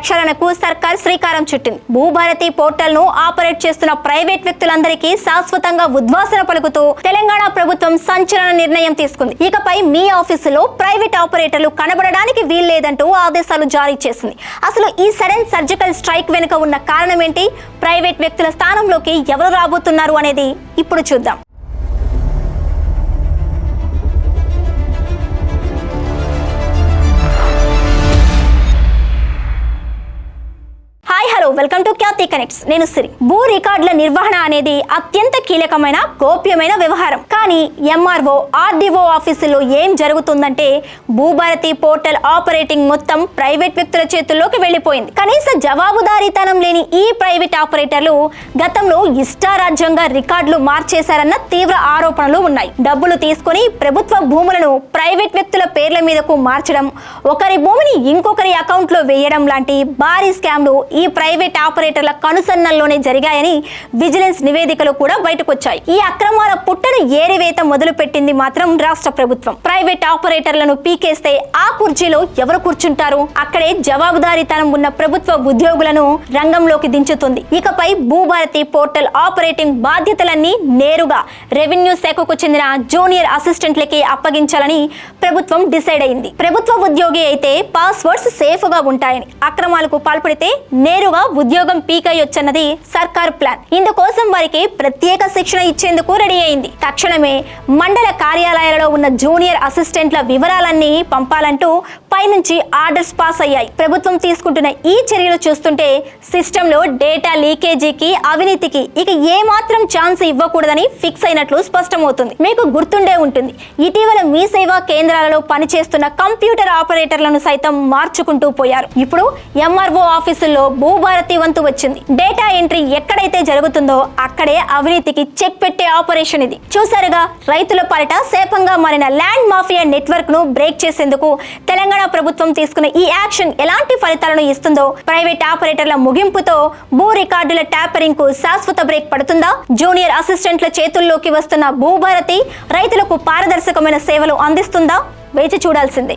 ప్రక్షాళనకు సర్కార్ శ్రీకారం చుట్టింది. భూభారతి పోర్టల్ ను ఆపరేట్ చేస్తున్న ప్రైవేట్ వ్యక్తులందరికీ శాశ్వతంగా ఉద్వాసన పలుకుతూ తెలంగాణ ప్రభుత్వం సంచలన నిర్ణయం తీసుకుంది. ఇకపై మీ ఆఫీసులో ప్రైవేట్ ఆపరేటర్లు కనబడడానికి వీల్లేదంటూ ఆదేశాలు జారీ చేసింది. అసలు ఈ సడన్ సర్జికల్ స్ట్రైక్ వెనుక ఉన్న కారణం ఏంటి? ప్రైవేట్ వ్యక్తుల స్థానంలోకి ఎవరు రాబోతున్నారు అనేది ఇప్పుడు చూద్దాం. Hello, welcome to Khyati connects. నేను సిరి. భూ రికార్డుల నిర్వహణ అనేది అత్యంత కీలకమైన గోప్యమైన వ్యవహారం. కానీ ఎంఆర్ఓ ఆర్డీఓ ఆఫీసులో ఏం జరుగుతుందంటే భూభారతి పోర్టల్ ఆపరేటింగ్ మొత్తం ప్రైవేట్ వ్యక్తుల చేతుల్లోకి వెళ్లిపోయింది. కనీస జవాబుదారీతనం లేని ఈ ప్రైవేట్ ఆపరేటర్లు గతంలో ఇష్టారాజ్యంగా రికార్డులు మార్చేశారన్న తీవ్ర ఆరోపణలు ఉన్నాయి. డబ్బులు తీసుకుని ప్రభుత్వ భూములను ప్రైవేట్ వ్యక్తుల పేర్ల మీదకు మార్చడం, ఒకరి భూమిని ఇంకొకరి అకౌంట్ లో వేయడం లాంటి భారీ స్కామ్లు ఈ ప్రైవేట్ ఆపరేటర్ల కనుసన్నల్లోనే జరిగాయని విజిలెన్స్ నివేదికలు కూడా బయటకొచ్చాయి. ఈ అక్రమాల పుట్టను ఏరివేత మొదలు పెట్టింది మాత్రం రాష్ట్ర ప్రభుత్వం. ప్రైవేట్ ఆపరేటర్లను పీకేస్తే ఆ కుర్చీలో ఎవరు కూర్చుంటారు? అక్కడే జవాబుదారీతనం ఉన్న ప్రభుత్వ ఉద్యోగులను రంగంలోకి దించుతుంది. ఇకపై భూభారతి పోర్టల్ ఆపరేటింగ్ బాధ్యతలన్నీ నేరుగా రెవెన్యూ శాఖకు చెందిన జూనియర్ అసిస్టెంట్లకి అప్పగించాలని ప్రభుత్వం డిసైడ్ అయింది. ప్రభుత్వ ఉద్యోగి అయితే పాస్వర్డ్స్ సేఫ్ గా ఉంటాయని, అక్రమాలకు పాల్పడితే నేరుగా ఉద్యోగం పీకయ్యొచ్చన్నది సర్కార్ ప్లాన్. ఇందుకోసం వారికి ప్రత్యేక శిక్షణ ఇచ్చేందుకు రెడీ అయింది. తక్షణమే మండల కార్యాలయాలలో ఉన్న జూనియర్ అసిస్టెంట్ల వివరాలన్నీ పంపాలంటూ పైనుంచి ఆర్డర్స్ పాస్ అయ్యాయి. ప్రభుత్వం తీసుకుంటున్న ఈ చర్యలు చూస్తుంటే సిస్టంలో డేటా లీకేజీకి, అవినీతికి ఇక ఏమాత్రం ఛాన్స్ ఇవ్వకూడదని ఫిక్స్ అయినట్లు స్పష్టమవుతుంది. మీకు గుర్తుండే ఉంటుంది, ఇటీవల మీ సేవా కేంద్రాలలో పనిచేస్తున్న కంప్యూటర్ ఆపరేటర్లను సైతం మార్చుకుంటూ పోయారు. ఇప్పుడు ఎంఆర్ఓ ఆఫీసుల్లో భూభారతి వంతు వచ్చింది. డేటా ఎంట్రీ ఎక్కడైతే జరుగుతుందో అక్కడే అవినీతికి చెక్ పెట్టే ఆపరేషన్ ఇది. చూసారుగా, రైతుల పాలిట శాపంగా మారిన ల్యాండ్ మాఫియా నెట్వర్క్ ను బ్రేక్ చేసేందుకు తెలంగాణ ప్రభుత్వం తీసుకున్న ఈ యాక్షన్ ఎలాంటి ఫలితాలను ఇస్తుందో, ప్రైవేట్ ఆపరేటర్ల ముగింపుతో భూ రికార్డుల ట్యాపరింగ్ కు శాశ్వత బ్రేక్ పడుతుందా? జూనియర్ అసిస్టెంట్ల చేతుల్లోకి వస్తున్న భూభారతి రైతులకు పారదర్శకమైన సేవలు అందిస్తుందా? వేచి చూడాల్సిందే.